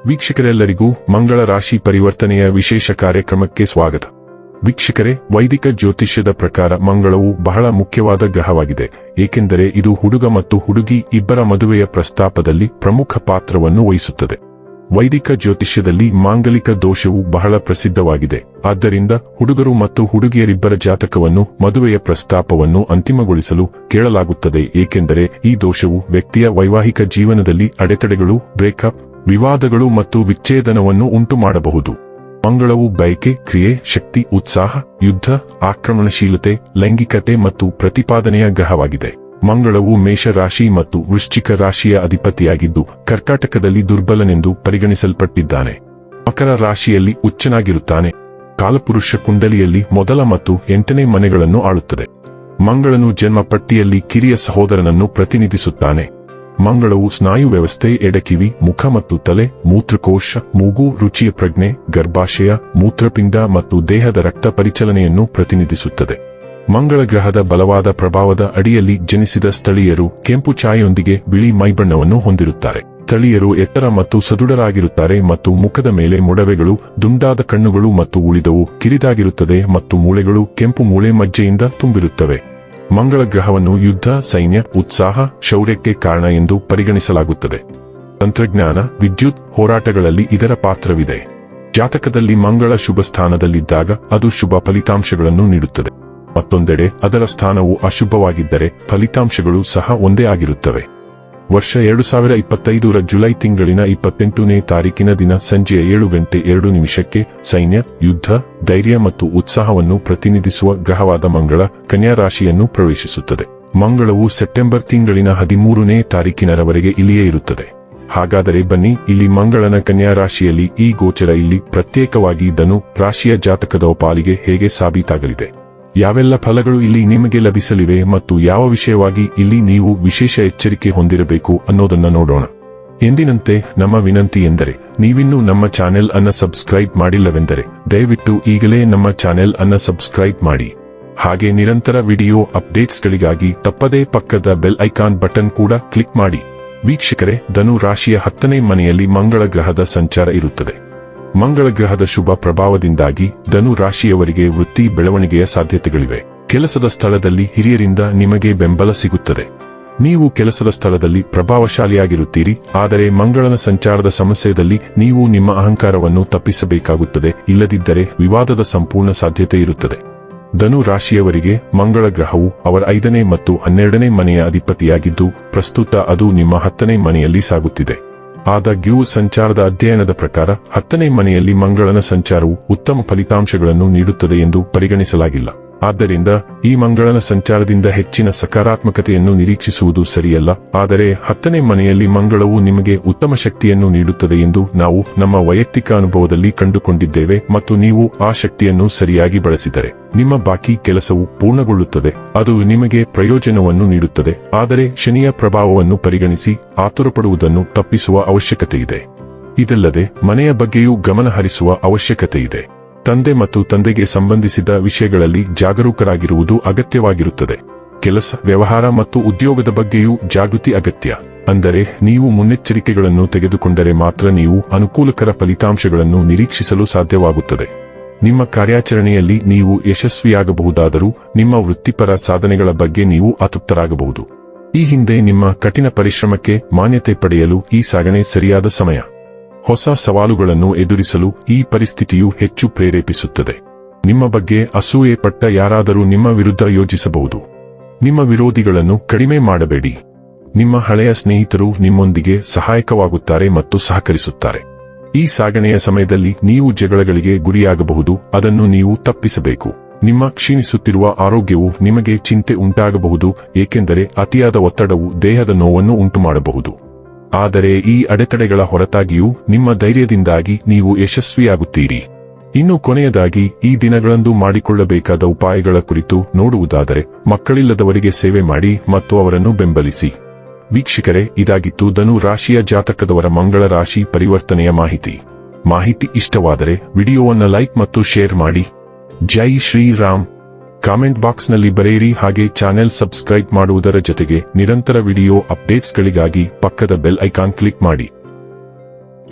ವೀಕ್ಷಕರೆಲ್ಲರಿಗೂ ಮಂಗಳ ರಾಶಿ ಪರಿವರ್ತನೆಯ ವಿಶೇಷ ಕಾರ್ಯಕ್ರಮಕ್ಕೆ ಸ್ವಾಗತ. ವೀಕ್ಷಕರೇ, ವೈದಿಕ ಜ್ಯೋತಿಷ್ಯದ ಪ್ರಕಾರ ಮಂಗಳವು ಬಹಳ ಮುಖ್ಯವಾದ ಗ್ರಹವಾಗಿದೆ, ಏಕೆಂದರೆ ಇದು ಹುಡುಗ ಮತ್ತು ಹುಡುಗಿ ಇಬ್ಬರ ಮದುವೆಯ ಪ್ರಸ್ತಾಪದಲ್ಲಿ ಪ್ರಮುಖ ಪಾತ್ರವನ್ನು ವಹಿಸುತ್ತದೆ. ವೈದಿಕ ಜ್ಯೋತಿಷ್ಯದಲ್ಲಿ ಮಾಂಗಲಿಕ ದೋಷವು ಬಹಳ ಪ್ರಸಿದ್ಧವಾಗಿದೆ. ಆದ್ದರಿಂದ ಹುಡುಗರು ಮತ್ತು ಹುಡುಗಿಯರಿಬ್ಬರ ಜಾತಕವನ್ನು ಮದುವೆಯ ಪ್ರಸ್ತಾಪವನ್ನು ಅಂತಿಮಗೊಳಿಸಲು ಕೇಳಲಾಗುತ್ತದೆ, ಏಕೆಂದರೆ ಈ ದೋಷವು ವ್ಯಕ್ತಿಯ ವೈವಾಹಿಕ ಜೀವನದಲ್ಲಿ ಅಡೆತಡೆಗಳು, ಬ್ರೇಕಪ್, ವಿವಾದಗಳು ಮತ್ತು ವಿಚ್ಛೇದನವನ್ನು ಉಂಟುಮಾಡಬಹುದು. ಮಂಗಳವು ಬಯಕೆ, ಕ್ರಿಯೆ, ಶಕ್ತಿ, ಉತ್ಸಾಹ, ಯುದ್ಧ, ಆಕ್ರಮಣಶೀಲತೆ, ಲೈಂಗಿಕತೆ ಮತ್ತು ಪ್ರತಿಪಾದನೆಯ ಗ್ರಹವಾಗಿದೆ. ಮಂಗಳವು ಮೇಷ ರಾಶಿ ಮತ್ತು ವೃಶ್ಚಿಕ ರಾಶಿಯ ಅಧಿಪತಿಯಾಗಿದ್ದು ಕರ್ಕಾಟಕದಲ್ಲಿ ದುರ್ಬಲನೆಂದು ಪರಿಗಣಿಸಲ್ಪಟ್ಟಿದ್ದಾನೆ. ಮಕರ ರಾಶಿಯಲ್ಲಿ ಉಚ್ಚನಾಗಿರುತ್ತಾನೆ. ಕಾಲಪುರುಷ ಕುಂಡಲಿಯಲ್ಲಿ ಮೊದಲ ಮತ್ತು 8ನೇ ಮನೆಗಳನ್ನು ಆಳುತ್ತದೆ. ಮಂಗಳನು ಜನ್ಮ ಪಟ್ಟಿಯಲ್ಲಿ ಕಿರಿಯ ಸಹೋದರನನ್ನು ಪ್ರತಿನಿಧಿಸುತ್ತಾನೆ. ಮಂಗಳವು ಸ್ನಾಯು ವ್ಯವಸ್ಥೆ, ಎಡಕಿವಿ, ಮುಖ ಮತ್ತು ತಲೆ, ಮೂತ್ರಕೋಶ, ಮೂಗು, ರುಚಿಯ ಪ್ರಜ್ಞೆ, ಗರ್ಭಾಶಯ, ಮೂತ್ರಪಿಂಡ ಮತ್ತು ದೇಹದ ರಕ್ತ ಪರಿಚಲನೆಯನ್ನು ಪ್ರತಿನಿಧಿಸುತ್ತದೆ. ಮಂಗಳ ಗ್ರಹದ ಬಲವಾದ ಪ್ರಭಾವದ ಅಡಿಯಲ್ಲಿ ಜನಿಸಿದ ಸ್ಥಳೀಯರು ಕೆಂಪು ಛಾಯೆಯೊಂದಿಗೆ ಬಿಳಿ ಮೈಬಣ್ಣವನ್ನು ಹೊಂದಿರುತ್ತಾರೆ. ಸ್ಥಳೀಯರು ಎತ್ತರ ಮತ್ತು ಸದೃಢರಾಗಿರುತ್ತಾರೆ ಮತ್ತು ಮುಖದ ಮೇಲೆ ಮೊಡವೆಗಳು, ದುಂಡಾದ ಕಣ್ಣುಗಳು ಮತ್ತು ಉಳಿದವು ಕಿರಿದಾಗಿರುತ್ತದೆ ಮತ್ತು ಮೂಳೆಗಳು ಕೆಂಪು ಮೂಳೆ ಮಜ್ಜೆಯಿಂದ ತುಂಬಿರುತ್ತವೆ. ಮಂಗಳ ಗ್ರಹವನ್ನು ಯುದ್ಧ, ಸೈನ್ಯ, ಉತ್ಸಾಹ, ಶೌರ್ಯಕ್ಕೆ ಕಾರಣ ಎಂದು ಪರಿಗಣಿಸಲಾಗುತ್ತದೆ. ತಂತ್ರಜ್ಞಾನ, ವಿದ್ಯುತ್, ಹೋರಾಟಗಳಲ್ಲಿ ಇದರ ಪಾತ್ರವಿದೆ. ಜಾತಕದಲ್ಲಿ ಮಂಗಳ ಶುಭ ಸ್ಥಾನದಲ್ಲಿದ್ದಾಗ ಅದು ಶುಭ ಫಲಿತಾಂಶಗಳನ್ನು ನೀಡುತ್ತದೆ. ಮತ್ತೊಂದೆಡೆ ಅದರ ಸ್ಥಾನವು ಅಶುಭವಾಗಿದ್ದರೆ ಫಲಿತಾಂಶಗಳು ಸಹ ಒಂದೇ ಆಗಿರುತ್ತವೆ. ವರ್ಷ 2025ರ ಜುಲೈ ತಿಂಗಳಿನ 28ನೇ ತಾರೀಕಿನ ದಿನ ಸಂಜೆ 7:02 ಸೈನ್ಯ, ಯುದ್ಧ, ಧೈರ್ಯ ಮತ್ತು ಉತ್ಸಾಹವನ್ನು ಪ್ರತಿನಿಧಿಸುವ ಗ್ರಹವಾದ ಮಂಗಳ ಕನ್ಯಾ ರಾಶಿಯನ್ನು ಪ್ರವೇಶಿಸುತ್ತದೆ. ಮಂಗಳವು ಸೆಪ್ಟೆಂಬರ್ ತಿಂಗಳಿನ 13ನೇ ತಾರೀಕಿನವರೆಗೆ ಇಲ್ಲಿಯೇ ಇರುತ್ತದೆ. ಹಾಗಾದರೆ ಬನ್ನಿ, ಇಲ್ಲಿ ಮಂಗಳನ ಕನ್ಯಾ ರಾಶಿಯಲ್ಲಿ ಈ ಗೋಚರ ಇಲ್ಲಿ ಪ್ರತ್ಯೇಕವಾಗಿ ಧನು ರಾಶಿಯ ಜಾತಕದ ಪಾಲಿಗೆ ಹೇಗೆ ಸಾಬೀತಾಗಲಿದೆ, ಯಾವೆಲ್ಲ ಫಲಗಳು ಇಲ್ಲಿ ನಿಮಗೆ ಲಭಿಸಲಿವೆ ಮತ್ತು ಯಾವ ವಿಷಯವಾಗಿ ಇಲ್ಲಿ ನೀವು ವಿಶೇಷ ಎಚ್ಚರಿಕೆ ಹೊಂದಿರಬೇಕು ಅನ್ನೋದನ್ನ ನೋಡೋಣ. ಎಂದಿನಂತೆ ನಮ್ಮ ವಿನಂತಿ ಎಂದರೆ, ನೀವಿನ್ನೂ ನಮ್ಮ ಚಾನೆಲ್ ಅನ್ನ ಸಬ್ಸ್ಕ್ರೈಬ್ ಮಾಡಿಲ್ಲವೆಂದರೆ ದಯವಿಟ್ಟು ಈಗಲೇ ನಮ್ಮ ಚಾನೆಲ್ ಅನ್ನ ಸಬ್ಸ್ಕ್ರೈಬ್ ಮಾಡಿ. ಹಾಗೆ ನಿರಂತರ ವಿಡಿಯೋ ಅಪ್ಡೇಟ್ಸ್ಗಳಿಗಾಗಿ ತಪ್ಪದೇ ಪಕ್ಕದ ಬೆಲ್ ಐಕಾನ್ ಬಟನ್ ಕೂಡ ಕ್ಲಿಕ್ ಮಾಡಿ. ವೀಕ್ಷಕರೇ, ಧನು ರಾಶಿಯ 10ನೇ ಮನೆಯಲ್ಲಿ ಮಂಗಳ ಗ್ರಹದ ಸಂಚಾರ ಇರುತ್ತದೆ. ಮಂಗಳ ಗ್ರಹದ ಶುಭ ಪ್ರಭಾವದಿಂದಾಗಿ ಧನು ರಾಶಿಯವರಿಗೆ ವೃತ್ತಿ ಬೆಳವಣಿಗೆಯ ಸಾಧ್ಯತೆಗಳಿವೆ. ಕೆಲಸದ ಸ್ಥಳದಲ್ಲಿ ಹಿರಿಯರಿಂದ ನಿಮಗೆ ಬೆಂಬಲ ಸಿಗುತ್ತದೆ. ನೀವು ಕೆಲಸದ ಸ್ಥಳದಲ್ಲಿ ಪ್ರಭಾವಶಾಲಿಯಾಗಿರುತ್ತೀರಿ, ಆದರೆ ಮಂಗಳನ ಸಂಚಾರದ ಸಮಸ್ಯೆಯಲ್ಲಿ ನೀವು ನಿಮ್ಮ ಅಹಂಕಾರವನ್ನು ತಪ್ಪಿಸಬೇಕಾಗುತ್ತದೆ, ಇಲ್ಲದಿದ್ದರೆ ವಿವಾದದ ಸಂಪೂರ್ಣ ಸಾಧ್ಯತೆ ಇರುತ್ತದೆ. ಧನು ರಾಶಿಯವರಿಗೆ ಮಂಗಳ ಗ್ರಹವು ಅವರ 5ನೇ ಮತ್ತು 12ನೇ ಮನೆಯ ಅಧಿಪತಿಯಾಗಿದ್ದು ಪ್ರಸ್ತುತ ಅದು ನಿಮ್ಮ 10ನೇ ಮನೆಯಲ್ಲಿ ಸಾಗುತ್ತಿದೆ. ಆದಾಗ್ಯೂ ಸಂಚಾರದ ಅಧ್ಯಯನದ ಪ್ರಕಾರ 10ನೇ ಮನೆಯಲ್ಲಿ ಮಂಗಳನ ಸಂಚಾರವು ಉತ್ತಮ ಫಲಿತಾಂಶಗಳನ್ನು ನೀಡುತ್ತದೆ ಎಂದು ಪರಿಗಣಿಸಲಾಗಿಲ್ಲ. ಆದ್ದರಿಂದ ಈ ಮಂಗಳನ ಸಂಚಾರದಿಂದ ಹೆಚ್ಚಿನ ಸಕಾರಾತ್ಮಕತೆಯನ್ನು ನಿರೀಕ್ಷಿಸುವುದು ಸರಿಯಲ್ಲ. ಆದರೆ 10ನೇ ಮನೆಯಲ್ಲಿ ಮಂಗಳವು ನಿಮಗೆ ಉತ್ತಮ ಶಕ್ತಿಯನ್ನು ನೀಡುತ್ತದೆ ಎಂದು ನಾವು ನಮ್ಮ ವೈಯಕ್ತಿಕ ಅನುಭವದಲ್ಲಿ ಕಂಡುಕೊಂಡಿದ್ದೇವೆ ಮತ್ತು ನೀವು ಆ ಶಕ್ತಿಯನ್ನು ಸರಿಯಾಗಿ ಬಳಸಿದರೆ ನಿಮ್ಮ ಬಾಕಿ ಕೆಲಸವು ಪೂರ್ಣಗೊಳ್ಳುತ್ತದೆ, ಅದು ನಿಮಗೆ ಪ್ರಯೋಜನವನ್ನು ನೀಡುತ್ತದೆ. ಆದರೆ ಶನಿಯ ಪ್ರಭಾವವನ್ನು ಪರಿಗಣಿಸಿ ಆತುರಪಡುವುದನ್ನು ತಪ್ಪಿಸುವ ಅವಶ್ಯಕತೆಯಿದೆ. ಇದಲ್ಲದೆ ಮನೆಯ ಬಗ್ಗೆಯೂ ಗಮನ ಹರಿಸುವ ಅವಶ್ಯಕತೆಯಿದೆ. ತಂದೆ ಮತ್ತು ತಂದೆಗೆ ಸಂಬಂಧಿಸಿದ ವಿಷಯಗಳಲ್ಲಿ ಜಾಗರೂಕರಾಗಿರುವುದು ಅಗತ್ಯವಾಗಿರುತ್ತದೆ. ಕೆಲಸ, ವ್ಯವಹಾರ ಮತ್ತು ಉದ್ಯೋಗದ ಬಗ್ಗೆಯೂ ಜಾಗೃತಿ ಅಗತ್ಯ. ಅಂದರೆ ನೀವು ಮುನ್ನೆಚ್ಚರಿಕೆಗಳನ್ನು ತೆಗೆದುಕೊಂಡರೆ ಮಾತ್ರ ನೀವು ಅನುಕೂಲಕರ ಫಲಿತಾಂಶಗಳನ್ನು ನಿರೀಕ್ಷಿಸಲು ಸಾಧ್ಯವಾಗುತ್ತದೆ. ನಿಮ್ಮ ಕಾರ್ಯಾಚರಣೆಯಲ್ಲಿ ನೀವು ಯಶಸ್ವಿಯಾಗಬಹುದಾದರೂ ನಿಮ್ಮ ವೃತ್ತಿಪರ ಸಾಧನೆಗಳ ಬಗ್ಗೆ ನೀವು ಅತೃಪ್ತರಾಗಬಹುದು. ಈ ಹಿಂದೆ ನಿಮ್ಮ ಕಠಿಣ ಪರಿಶ್ರಮಕ್ಕೆ ಮಾನ್ಯತೆ ಪಡೆಯಲು ಈ ಸಾಗಣೆ ಸರಿಯಾದ ಸಮಯ. ಹೊಸ ಸವಾಲುಗಳನ್ನು ಎದುರಿಸಲು ಈ ಪರಿಸ್ಥಿತಿಯು ಹೆಚ್ಚು ಪ್ರೇರೇಪಿಸುತ್ತದೆ. ನಿಮ್ಮ ಬಗ್ಗೆ ಅಸೂಯೆ ಪಟ್ಟ ಯಾರಾದರೂ ನಿಮ್ಮ ವಿರುದ್ಧ ಯೋಚಿಸಬಹುದು. ನಿಮ್ಮ ವಿರೋಧಿಗಳನ್ನು ಕಡಿಮೆ ಮಾಡಬೇಡಿ. ನಿಮ್ಮ ಹಳೆಯ ಸ್ನೇಹಿತರು ನಿಮ್ಮೊಂದಿಗೆ ಸಹಾಯಕವಾಗುತ್ತಾರೆ ಮತ್ತು ಸಹಕರಿಸುತ್ತಾರೆ. ಈ ಸಾಗಣೆಯ ಸಮಯದಲ್ಲಿ ನೀವು ಜಗಳಗಳಿಗೆ ಗುರಿಯಾಗಬಹುದು, ಅದನ್ನು ನೀವು ತಪ್ಪಿಸಬೇಕು. ನಿಮ್ಮ ಕ್ಷೀಣಿಸುತ್ತಿರುವ ಆರೋಗ್ಯವು ನಿಮಗೆ ಚಿಂತೆ ಉಂಟಾಗಬಹುದು, ಏಕೆಂದರೆ ಅತಿಯಾದ ಒತ್ತಡವು ದೇಹದ ನೋವನ್ನು ಉಂಟುಮಾಡಬಹುದು. ಆದರೆ ಈ ಅಡೆತಡೆಗಳ ಹೊರತಾಗಿಯೂ ನಿಮ್ಮ ಧೈರ್ಯದಿಂದಾಗಿ ನೀವು ಯಶಸ್ವಿಯಾಗುತ್ತೀರಿ. ಇನ್ನು ಕೊನೆಯದಾಗಿ ಈ ದಿನಗಳಂದು ಮಾಡಿಕೊಳ್ಳಬೇಕಾದ ಉಪಾಯಗಳ ಕುರಿತು ನೋಡುವುದಾದರೆ, ಮಕ್ಕಳಿಲ್ಲದವರಿಗೆ ಸೇವೆ ಮಾಡಿ ಮತ್ತು ಅವರನ್ನು ಬೆಂಬಲಿಸಿ. ವೀಕ್ಷಕರೇ, ಇದಾಗಿತ್ತು ಧನು ರಾಶಿಯ ಜಾತಕದವರ ಮಂಗಳ ರಾಶಿ ಪರಿವರ್ತನೆಯ ಮಾಹಿತಿ ಇಷ್ಟವಾದರೆ ವಿಡಿಯೋವನ್ನು ಲೈಕ್ ಮತ್ತು ಶೇರ್ ಮಾಡಿ. ಜೈ ಶ್ರೀರಾಮ್. ಕಾಮೆಂಟ್ ಬಾಕ್ಸ್ನಲ್ಲಿ ಬರೆಯಿರಿ. ಹಾಗೆ ಚಾನೆಲ್ ಸಬ್ಸ್ಕ್ರೈಬ್ ಮಾಡುವುದರ ಜೊತೆಗೆ ನಿರಂತರ ವಿಡಿಯೋ ಅಪ್ಡೇಟ್ಸ್ಗಳಿಗಾಗಿ ಪಕ್ಕದ ಬೆಲ್ ಐಕಾನ್ ಕ್ಲಿಕ್ ಮಾಡಿ.